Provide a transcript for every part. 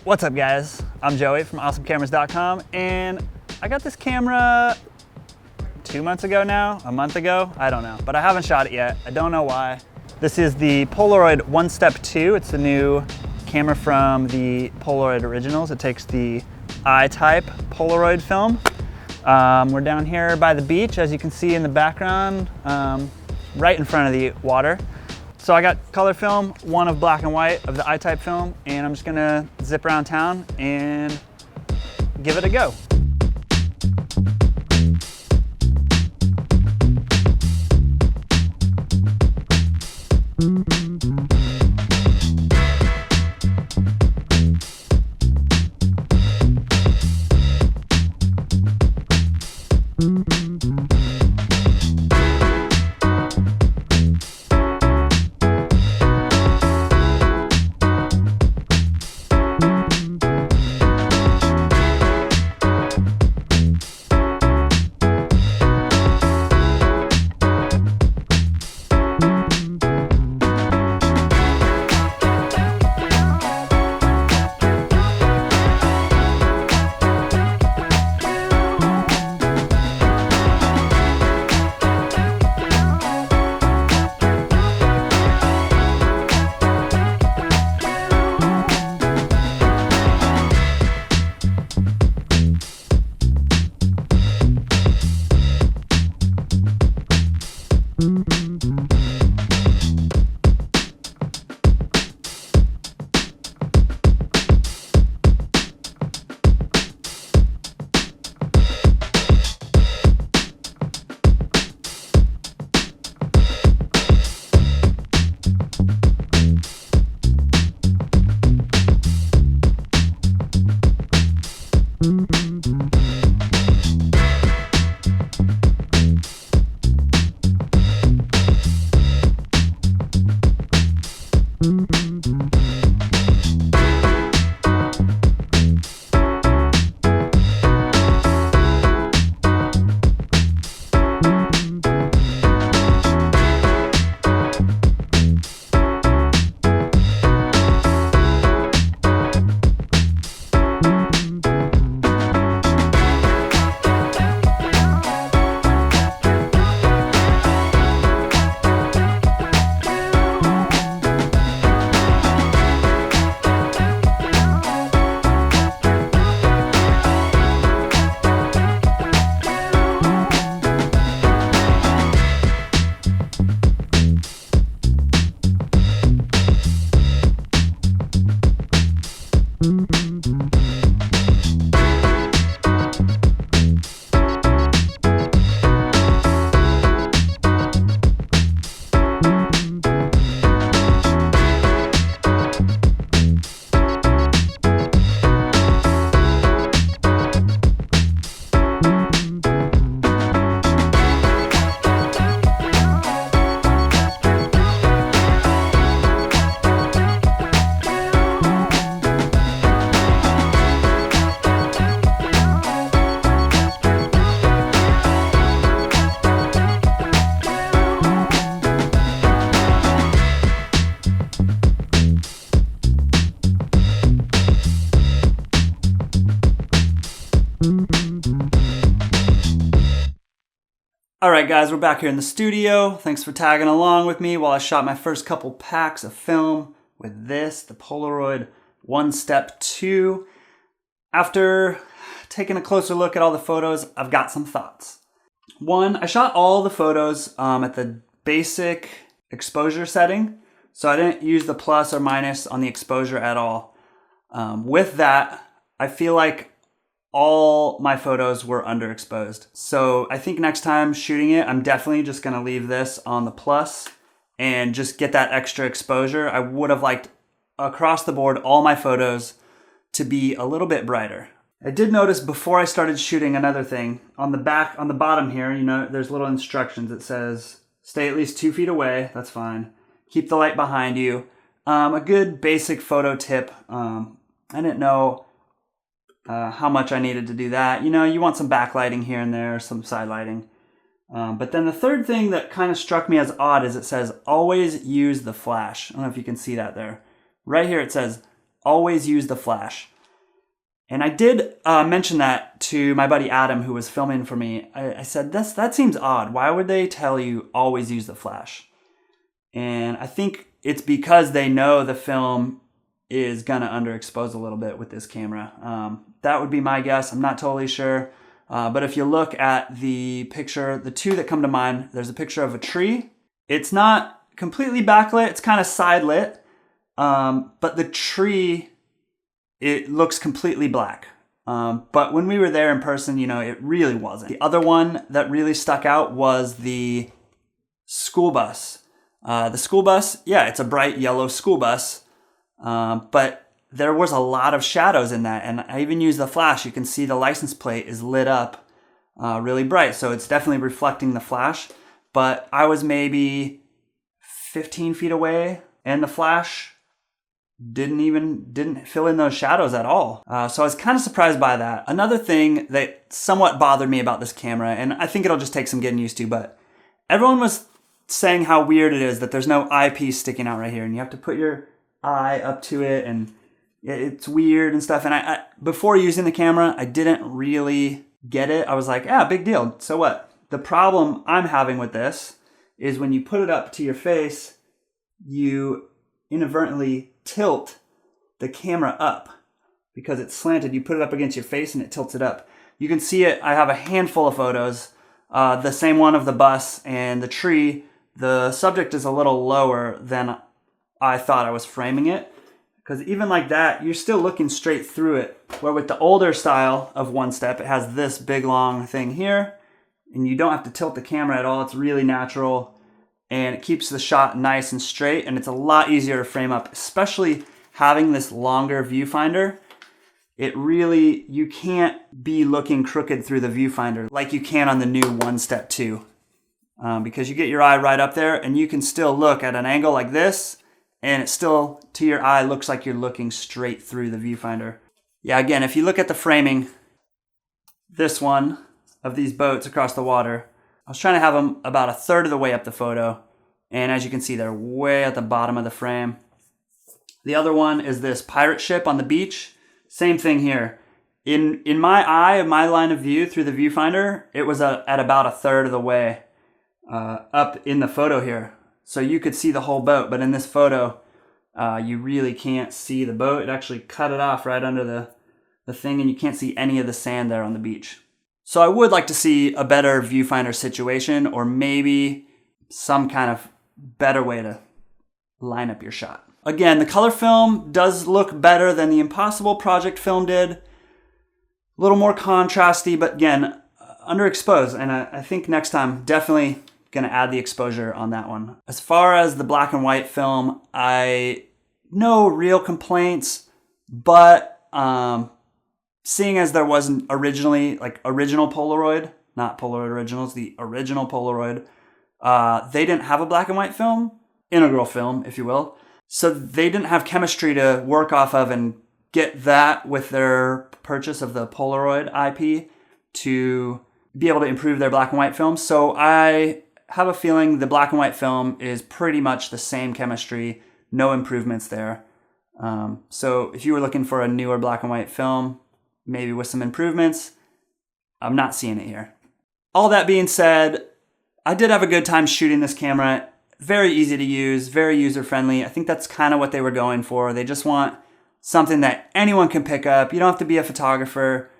What's up guys? I'm Joey from awesomecameras.com and I got this camera 2 months ago now, a month ago, I don't know, but I haven't shot it yet. I don't know why. This is the Polaroid One Step 2. It's the new camera from the Polaroid originals. It takes the I-type Polaroid film. We're down here by the beach, as you can see in the background, right in front of the water. So I got color film, one of black and white of the I-type film, and I'm just gonna zip around town and give it a go. All right guys, we're back here in the studio. Thanks for tagging along with me while I shot my first couple packs of film with this, the Polaroid One Step 2. After taking a closer look at all the photos, I've got some thoughts. One, I shot all the photos at the basic exposure setting, so I didn't use the plus or minus on the exposure at all. With that, I feel like all my photos were underexposed. So I think next time shooting it, I'm definitely just gonna leave this on the plus and just get that extra exposure. I would have liked across the board all my photos to be a little bit brighter. I did notice before I started shooting another thing. On the back, on the bottom here, you know, there's little instructions. It says, stay at least 2 feet away, that's fine. Keep the light behind you. A good basic photo tip. I didn't know how much I needed to do that. You know, you want some backlighting here and there, some side lighting. But then the third thing that kind of struck me as odd is it says, always use the flash. I don't know if you can see that there. Right here it says, always use the flash. And I did mention that to my buddy Adam, who was filming for me. I said, that seems odd. Why would they tell you always use the flash? And I think it's because they know the film is gonna underexpose a little bit with this camera. That would be my guess. I'm not totally sure. But if you look at the picture, the two that come to mind, there's a picture of a tree. It's not completely backlit, it's kind of side lit. But the tree, it looks completely black. But when we were there in person, it really wasn't. The other one that really stuck out was the school bus. The school bus, yeah, it's a bright yellow school bus. But there was a lot of shadows in that. And I even used the flash. You can see the license plate is lit up really bright. So it's definitely reflecting the flash. But I was maybe 15 feet away and the flash didn't fill in those shadows at all. So I was kind of surprised by that. Another thing that somewhat bothered me about this camera, and I think it'll just take some getting used to, but everyone was saying how weird it is that there's no eyepiece sticking out right here and you have to put your eye up to it and it's weird and stuff. And I before using the camera, I didn't really get it. I was like, big deal. So what? The problem I'm having with this is when you put it up to your face, you inadvertently tilt the camera up because it's slanted. You put it up against your face and it tilts it up. You can see it. I have a handful of photos, the same one of the bus and the tree. The subject is a little lower than I thought I was framing it, because even like that, you're still looking straight through it. Where with the older style of One Step, it has this big long thing here, and you don't have to tilt the camera at all. It's really natural, and it keeps the shot nice and straight, and it's a lot easier to frame up, especially having this longer viewfinder. You can't be looking crooked through the viewfinder like you can on the new One Step 2. Because you get your eye right up there, and you can still look at an angle like this, and it still, to your eye, looks like you're looking straight through the viewfinder. Yeah, again, if you look at the framing, this one of these boats across the water, I was trying to have them about a third of the way up the photo, and as you can see, they're way at the bottom of the frame. The other one is this pirate ship on the beach. Same thing here. In my eye, my line of view through the viewfinder, it was at about a third of the way up in the photo here. So you could see the whole boat, but in this photo, you really can't see the boat. It actually cut it off right under the thing, and you can't see any of the sand there on the beach. So I would like to see a better viewfinder situation, or maybe some kind of better way to line up your shot. Again, the color film does look better than the Impossible Project film did. A little more contrasty, but again, underexposed. And I think next time, definitely gonna add the exposure on that one. As far as the black and white film, no real complaints, but seeing as there wasn't originally, like original Polaroid, not Polaroid Originals, the original Polaroid, they didn't have a black and white film, integral film, if you will. So they didn't have chemistry to work off of and get that with their purchase of the Polaroid IP to be able to improve their black and white film. So I have a feeling the black and white film is pretty much the same chemistry, no improvements there. So if you were looking for a newer black and white film, maybe with some improvements, I'm not seeing it here. All that being said, I did have a good time shooting this camera. Very easy to use, very user-friendly. I think that's kind of what they were going for. They just want something that anyone can pick up. You don't have to be a photographer.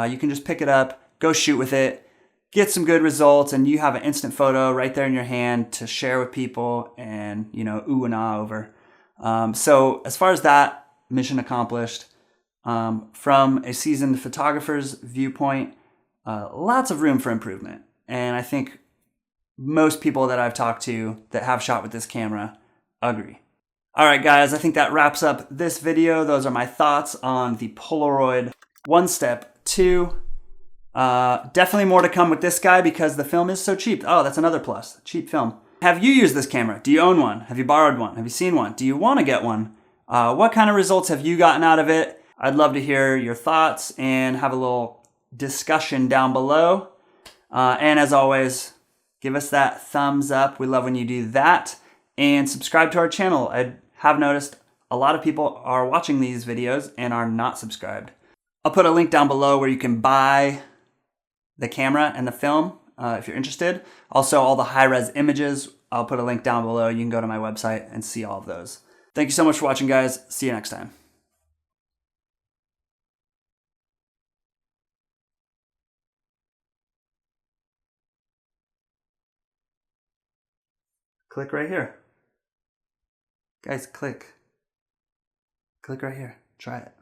You can just pick it up, go shoot with it, get some good results, and you have an instant photo right there in your hand to share with people and, ooh and ah over. So as far as that, mission accomplished. From a seasoned photographer's viewpoint, lots of room for improvement. And I think most people that I've talked to that have shot with this camera agree. All right, guys, I think that wraps up this video. Those are my thoughts on the Polaroid One Step 2. Definitely more to come with this guy because the film is so cheap. Oh, that's another plus, cheap film. Have you used this camera? Do you own one? Have you borrowed one? Have you seen one? Do you want to get one? What kind of results have you gotten out of it? I'd love to hear your thoughts and have a little discussion down below. And as always, give us that thumbs up. We love when you do that. And subscribe to our channel. I have noticed a lot of people are watching these videos and are not subscribed. I'll put a link down below where you can buy the camera and the film if you're interested. Also, all the high-res images, I'll put a link down below. You can go to my website and see all of those. Thank you so much for watching, guys. See you next time. Click right here. Guys, click. Click right here. Try it.